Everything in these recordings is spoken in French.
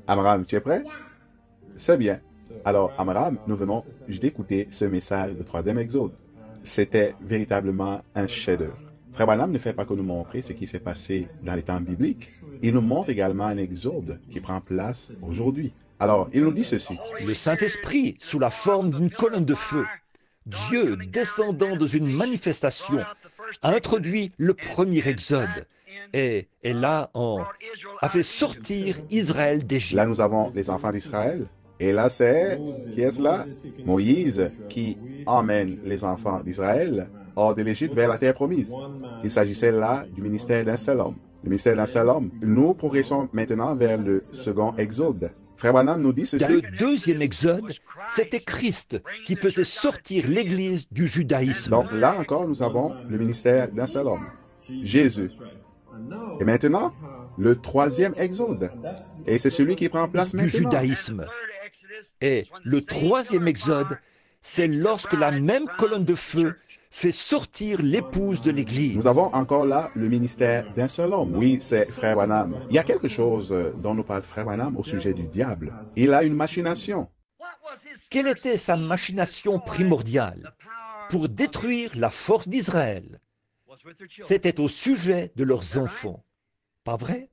Amram, tu es prêt? C'est bien. Alors, Amram, nous venons d'écouter ce message du 3e Exode. C'était véritablement un chef-d'œuvre. Frère Branham ne fait pas que nous montrer ce qui s'est passé dans les temps bibliques. Il nous montre également un exode qui prend place aujourd'hui. Alors, il nous dit ceci. Le Saint-Esprit, sous la forme d'une colonne de feu, Dieu descendant dans une manifestation, a introduit le premier exode et là a fait sortir Israël d'Égypte. Là, nous avons les enfants d'Israël. Et là, c'est... Qui est-ce là? Moïse qui emmène les enfants d'Israël hors de l'Égypte vers la terre promise. Il s'agissait là du ministère d'un seul homme. Le ministère d'un seul homme. Nous progressons maintenant vers le second exode. Frère Branham nous dit ceci. Dans le deuxième exode, c'était Christ qui faisait sortir l'Église du judaïsme. Donc là encore, nous avons le ministère d'un seul homme, Jésus. Et maintenant, le troisième exode. Et c'est celui qui prend place maintenant. Du judaïsme. Et le troisième exode, c'est lorsque la même colonne de feu fait sortir l'épouse de l'Église. Nous avons encore là le ministère d'un seul homme. Oui, c'est Frère Branham. Il y a quelque chose dont nous parle Frère Branham au sujet du diable. Il a une machination. Quelle était sa machination primordiale pour détruire la force d'Israël? C'était au sujet de leurs enfants. Pas vrai?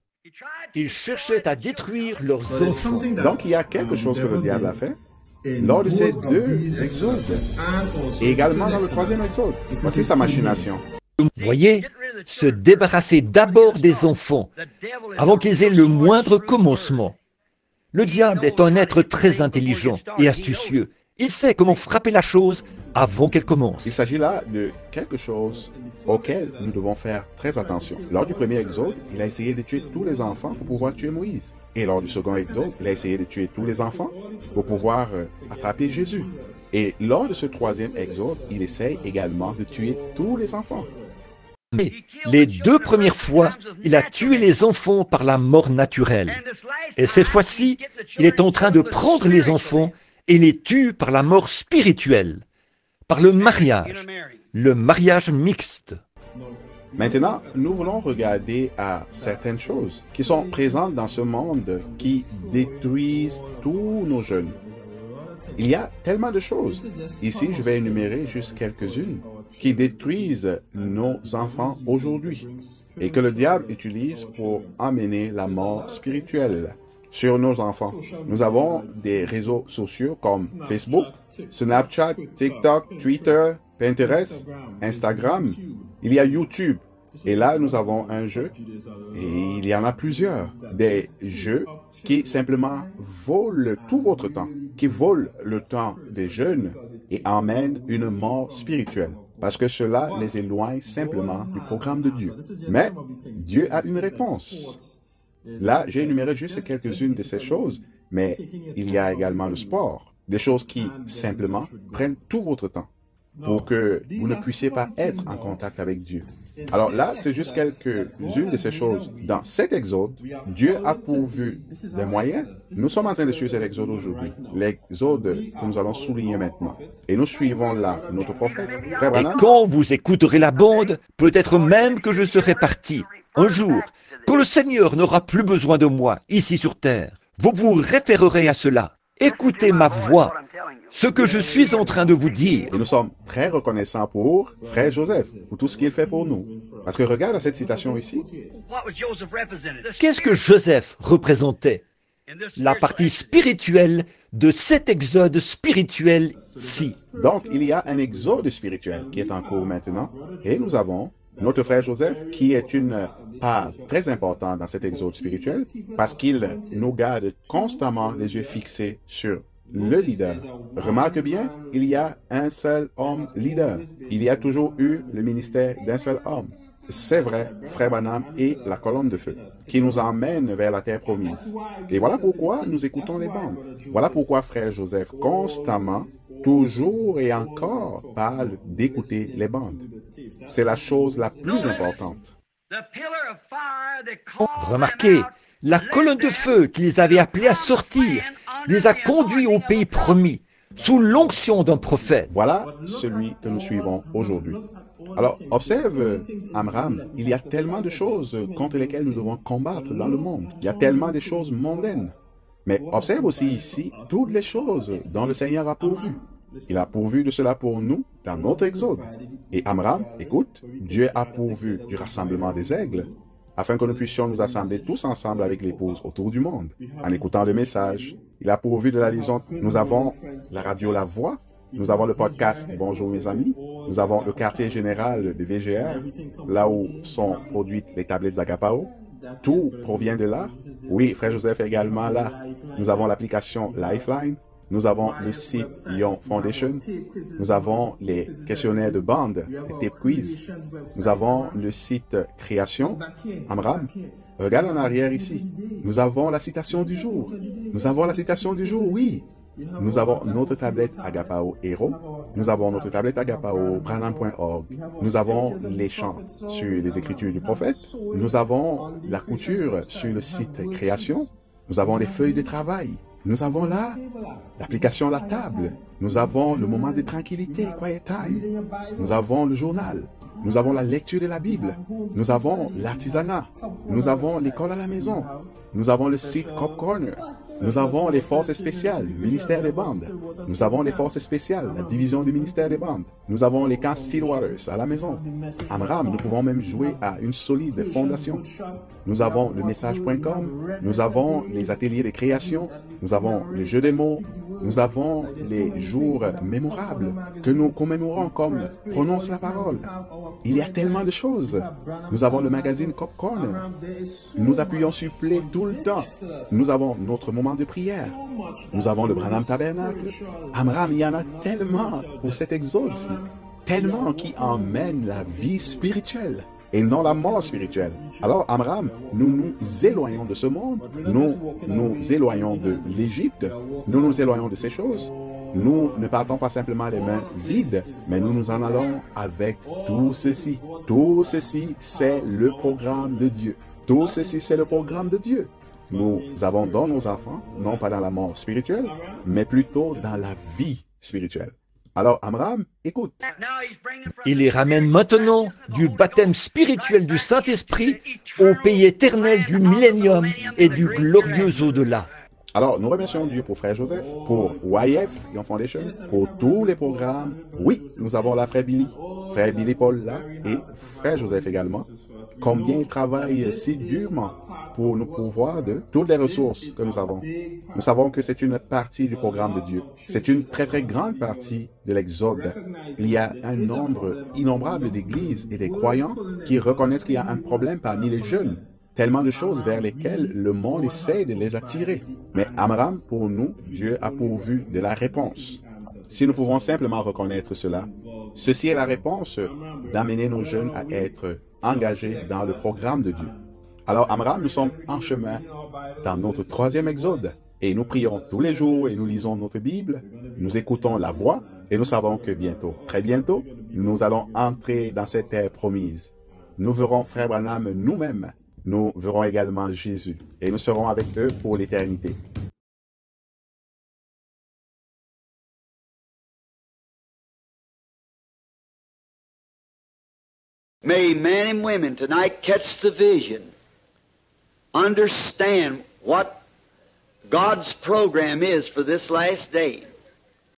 Il cherchait à détruire leurs enfants. Donc il y a quelque chose que le diable a fait lors de ces deux exodes, et également dans le troisième exode. Voici sa machination. Vous voyez, se débarrasser d'abord des enfants, avant qu'ils aient le moindre commencement. Le diable est un être très intelligent et astucieux. Il sait comment frapper la chose avant qu'elle commence. Il s'agit là de quelque chose auquel nous devons faire très attention. Lors du premier exode, il a essayé de tuer tous les enfants pour pouvoir tuer Moïse. Et lors du second exode, il a essayé de tuer tous les enfants pour pouvoir attraper Jésus. Et lors de ce troisième exode, il essaye également de tuer tous les enfants. Mais les deux premières fois, il a tué les enfants par la mort naturelle. Et cette fois-ci, il est en train de prendre les enfants et les tue par la mort spirituelle, par le mariage mixte. Maintenant, nous voulons regarder à certaines choses qui sont présentes dans ce monde qui détruisent tous nos jeunes. Il y a tellement de choses. Ici, je vais énumérer juste quelques-unes qui détruisent nos enfants aujourd'hui et que le diable utilise pour amener la mort spirituelle sur nos enfants. Nous avons des réseaux sociaux comme Facebook, Snapchat, TikTok, Twitter, Pinterest, Instagram. Il y a YouTube. Et là, nous avons un jeu, et il y en a plusieurs, des jeux qui simplement volent tout votre temps, qui volent le temps des jeunes et emmènent une mort spirituelle, parce que cela les éloigne simplement du programme de Dieu. Mais Dieu a une réponse. Là, j'ai énuméré juste quelques-unes de ces choses, mais il y a également le sport, des choses qui simplement prennent tout votre temps pour que vous ne puissiez pas être en contact avec Dieu. Alors là, c'est juste quelques-unes de ces choses. Dans cet exode, Dieu a pourvu des moyens. Nous sommes en train de suivre cet exode aujourd'hui, l'exode que nous allons souligner maintenant. Et nous suivons là notre prophète, Frère Branham. Et quand vous écouterez la bande, peut-être même que je serai parti. Un jour, quand le Seigneur n'aura plus besoin de moi ici sur terre, vous vous référerez à cela. Écoutez ma voix, ce que je suis en train de vous dire. Et nous sommes très reconnaissants pour Frère Joseph, pour tout ce qu'il fait pour nous. Parce que regarde cette citation ici. Qu'est-ce que Joseph représentait? La partie spirituelle de cet exode spirituel-ci. Donc, il y a un exode spirituel qui est en cours maintenant. Et nous avons notre frère Joseph, qui est une part très importante dans cet exode spirituel, parce qu'il nous garde constamment les yeux fixés sur le leader. Remarque bien, il y a un seul homme leader. Il y a toujours eu le ministère d'un seul homme. C'est vrai, Frère Branham est la colonne de feu qui nous emmène vers la terre promise. Et voilà pourquoi nous écoutons les bandes. Voilà pourquoi Frère Joseph constamment, toujours et encore, parle d'écouter les bandes. C'est la chose la plus importante. Remarquez, la colonne de feu qui les avait appelés à sortir les a conduits au pays promis, sous l'onction d'un prophète. Voilà celui que nous suivons aujourd'hui. Alors, observe Amram, il y a tellement de choses contre lesquelles nous devons combattre dans le monde. Il y a tellement de choses mondaines. Mais observe aussi ici toutes les choses dont le Seigneur a pourvu. Il a pourvu de cela pour nous dans notre exode. Et Amram, écoute, Dieu a pourvu du rassemblement des aigles, afin que nous puissions nous assembler tous ensemble avec l'épouse autour du monde, en écoutant le message. Il a pourvu de la liaison. Nous avons la radio La Voix, nous avons le podcast Bonjour mes amis, nous avons le quartier général de VGR, là où sont produites les tablettes Agapao. Tout provient de là. Oui, Frère Joseph est également là. Nous avons l'application Lifeline. Nous avons le site Young Foundation. Nous avons les questionnaires de bande, les tape quiz. Nous avons le site Création, Amram. Regarde en arrière ici. Nous avons la citation du jour. Nous avons la citation du jour, oui. Nous avons notre tablette Agapao Hero. Nous avons notre tablette Agapao Branham.org. Nous avons les chants sur les écritures du prophète. Nous avons la couture sur le site Création. Nous avons les feuilles de travail. Nous avons là l'application La Table. Nous avons le moment de tranquillité, Quiet Time. Nous avons le journal. Nous avons la lecture de la Bible. Nous avons l'artisanat. Nous avons l'école à la maison. Nous avons le site Cop Corner. Nous avons les forces spéciales, le ministère des bandes. Nous avons les forces spéciales, la division du ministère des bandes. Nous avons les camps Stillwaters à la maison. Amram, nous pouvons même jouer à une solide fondation. Nous avons le message.com. Nous avons les ateliers de création. Nous avons le jeu des mots. Nous avons les jours mémorables que nous commémorons comme Prononce la parole. Il y a tellement de choses. Nous avons le magazine Cop Corner. Nous appuyons sur Play tout le temps. Nous avons notre moment de prière. Nous avons le Branham Tabernacle. Amram, il y en a tellement pour cet exode-ci. Tellement qui emmène la vie spirituelle et non la mort spirituelle. Alors, Amram, nous nous éloignons de ce monde, nous nous éloignons de l'Égypte, nous nous éloignons de ces choses. Nous ne partons pas simplement les mains vides, mais nous nous en allons avec tout ceci. Tout ceci, c'est le programme de Dieu. Tout ceci, c'est le programme de Dieu. Nous avons dans nos enfants, non pas dans la mort spirituelle, mais plutôt dans la vie spirituelle. Alors, Amram, écoute. Il les ramène maintenant du baptême spirituel du Saint-Esprit au pays éternel du millénium et du glorieux au-delà. Alors, nous remercions Dieu pour Frère Joseph, pour YF, Young Foundation, pour tous les programmes. Oui, nous avons la Frère Billy Paul là, et Frère Joseph également. Combien il travaille si durement pour nous pourvoir de toutes les ressources que nous avons. Nous savons que c'est une partie du programme de Dieu. C'est une très très grande partie de l'Exode. Il y a un nombre innombrable d'églises et des croyants qui reconnaissent qu'il y a un problème parmi les jeunes. Tellement de choses vers lesquelles le monde essaie de les attirer. Mais Amram, pour nous, Dieu a pourvu de la réponse. Si nous pouvons simplement reconnaître cela, ceci est la réponse d'amener nos jeunes à être engagés dans le programme de Dieu. Alors Amram, nous sommes en chemin dans notre 3e exode et nous prions tous les jours et nous lisons notre Bible, nous écoutons la voix et nous savons que bientôt, très bientôt, nous allons entrer dans cette terre promise. Nous verrons Frère Branham nous-mêmes. Nous verrons également Jésus et nous serons avec eux pour l'éternité. May men and women tonight catch the vision, understand what God's program is for this last day.